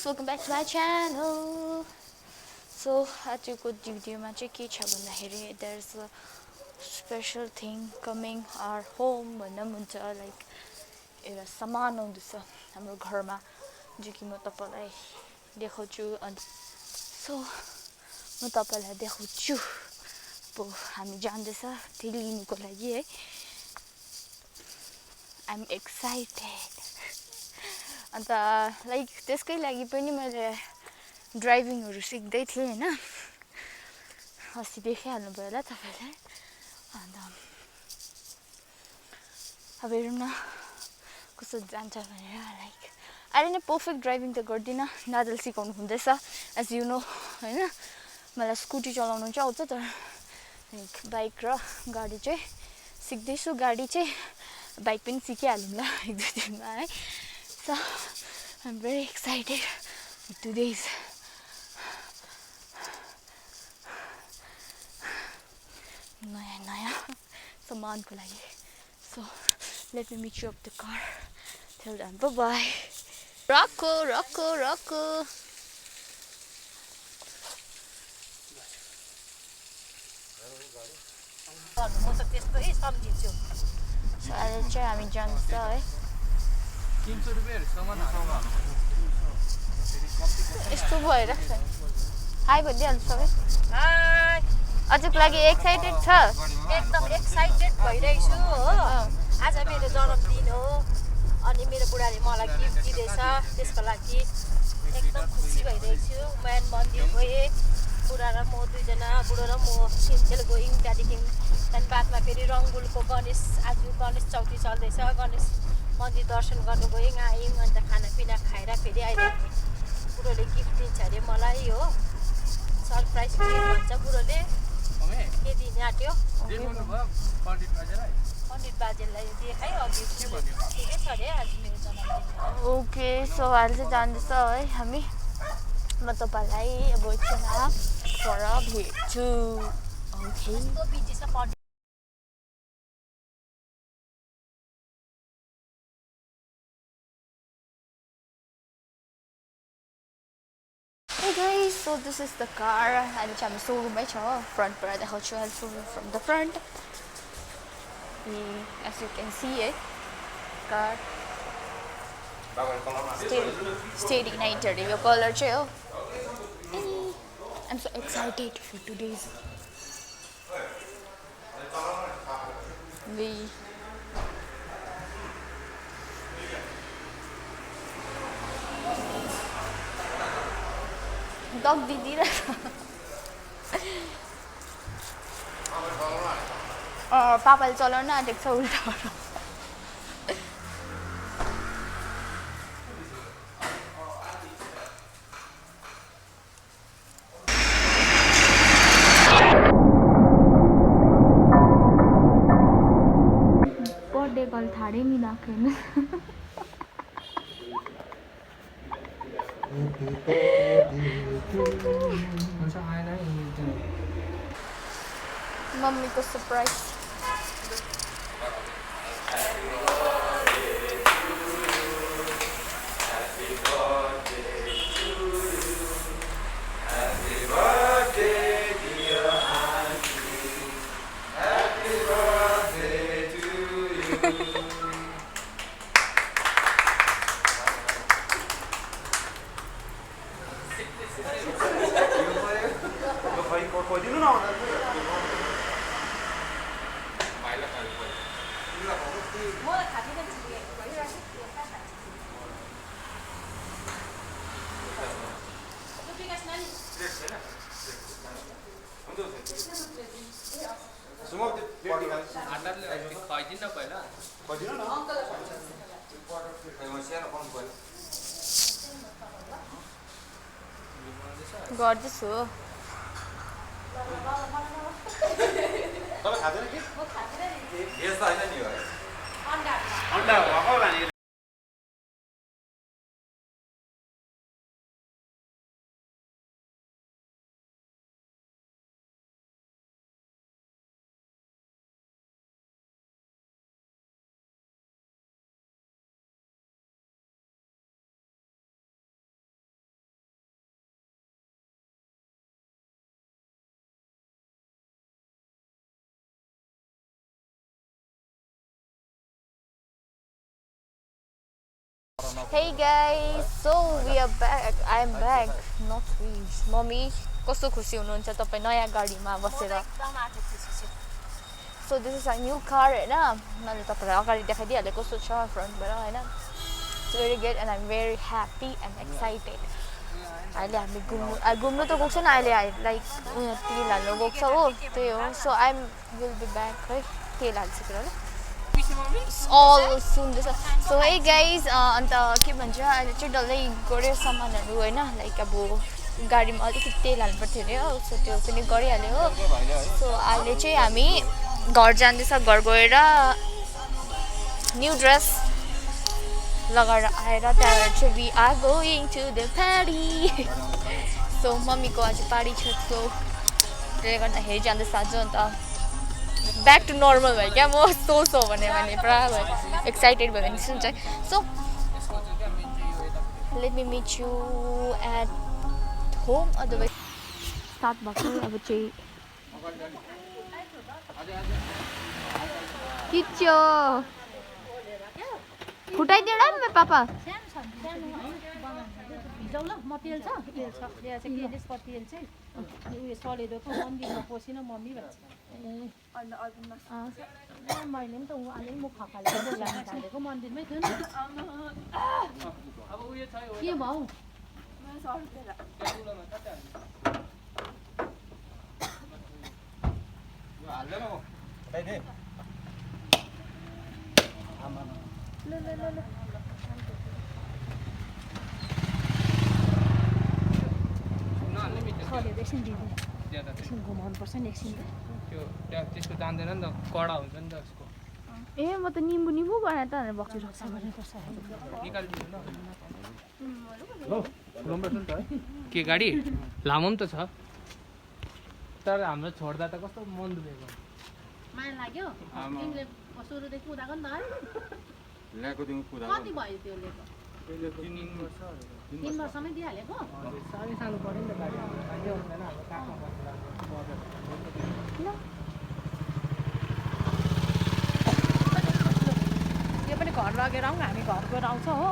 welcome back to my channel. So आजको भिडियोमा चाहिँ के छ भन्दाखेरि there's a special thing coming our home भन्दा पनि हुन्छ लाइक एउटा सामान आउँदैछ हाम्रो घरमा जो कि म तपाईलाई देखाउँछु अनि सो म तपाईलाई देखाउँछु अब हामी जान्दैछ त्यो लिनुको लागि है I'm excited अन्त लाइक त्यसकै लागि पनि मैले ड्राइभिङहरु सिक्दै थिए हैन अस्ति देखाइहाल्नु भयो होला तपाईलाई अन्त अब हेरौँ न कस्तो जान्छ भनेर लाइक अहिले नै पर्फेक्ट ड्राइभिङ त गर्दिन नादल सिकाउनु हुँदैछ एज यु नो हैन मलाई स्कुटी चलाउनु चाहिँ आउँछ तर लाइक बाइक र गाडी चाहिँ सिक्दैछु गाडी चाहिँ बाइक पनि सिकिहालौँ ल एक दुई दिनमा है So I'm very excited with today's naya saman ko lagi. So let me meet you up the car. Till then, bye bye. Rocco, Rocco, Rocco. So अहिले चाहिँ हामी जान्छ है यस्तो भइरहेको छ हाई भनिदिइहाल्नु सबै हाई आजको लागि एक्साइटेड छ एकदम एक्साइटेड भइरहेछु हो आज मेरो जन्मदिन हो अनि मेरो बुढाले मलाई गिफ्ट दिँदैछ त्यसको लागि एकदम खुसी भइरहेछु म्यान मन्दिर गएँ बुढा र म दुईजना बुढो र म सिन्चेल गयौँ त्यहाँदेखि बादमा फेरि रङ्बुलको गणेश आज गणेश चौथी चल्दैछ गणेश मन्दिर दर्शन गर्नु गयौँ आयौँ अन्त खानापिना खाएर फेरि अहिले हामी बुढोले गिफ्ट दिन्छ अरे मलाई हो सरप्राइज गिफ्ट भन्छ बुढोले के दिने आँट्यो पण्डित बाजेलाई देखाइ अघि ठिकै छ अरे आज मेरो जन्मदिन ओके सो अहिले चाहिँ जाँदैछ है हामी म तपाईलाई अब एकछिनमा पर भेट्छु ओके कस्तो बिजी छ पण्डित Hey guys, so this is the car. And it's a showroom front पर देखाउँछु I'll show you from the front. As you can see it, car steady igniter यो कलर चाहिँ हो. I'm so excited for today's डग दिदिरहेछ पापाले चलाउन आँटेको छ उल्टा birthday call थाडै मिलाएको मम्मी को सरप्राइज गर्दैछु तपाईं खादैन के म खादिन नि भेज त हैन नि हो अन्डा भएको Hey guys, so we are back. I am back. Not we. Mommy, कस्तो खुसी हुनुहुन्छ तपाईँ नयाँ गाडीमा बसेर? एकदम आएको खुसी छु So this is a new car हैन? मैले तपाईलाई अगाडि देखाइदिहालेँ कस्तो छ फ्रन्टबाट हैन? It's very good and I'm very happy and excited. अहिले हामी घुम्नु त गएको छैन अहिले लाइक तेल हाल्नु गएको छ हो त्यही हो so I will be back है तेल हालिसकेर ल all soon this so hey guys अन्त के भन्छ अहिले चाहिँ डल्लै गऱ्यो सामानहरू हैन लाइक अब गाडीमा अलिकति तेल हाल्नु पर्थ्यो अरे हो सो त्यो पनि गरिहाल्यो हो सो अहिले चाहिँ हामी घर जाँदैछ घर गएर न्यू ड्रेस लगाएर आएर त्यहाँबाट चाहिँ we are going to the party so मम्मीको आज पार्टी छ सो त्यसले गर्दाखेरि जाँदैछ आज अन्त back to normal भयो क्या म सो भने पुरा एक्साइटेड भयो भने सुन्छ so let me meet you at home otherwise start भएको अब चाहिँ किच्यो फुटाइदिएर मेरो पापा भिजाउ ल म तेल छ तेल छ यहाँ चाहिँ के त्यसको तेल चाहिँ उयो सलेदोको मन्दिरमा पसिन मम्मी भन्छ मैले पनि त अलि मुख खकालेर बोलाउनु थालेको मन्दिरमै थियो नि के भाउ सलेदो एकछिन दिदी एकछिन घुमाउनुपर्छ नि एकछिन त्यो त्यसको जान्दैन नि त कडा हुन्छ नि त यसको ए म त निम्बु बनाएर त बक्छु रक्षा गर्नुपर्छ निकालिदिनु न के गाडी लामो पनि त छ तर हाम्रो छोड्दा त कस्तो मन दुखेको माया लाग्यो तिमीले सुरुदेखि कुदाएको नि त कति भयो त्यो लिएको 3 वर्षमै दिइहालेको साह्रै सानो पऱ्यो नि त गाडी अहिले हुँदैन हाम्रो काखमा यो पनि घर लगेर आउँ हामी घर गएर आउँछ हो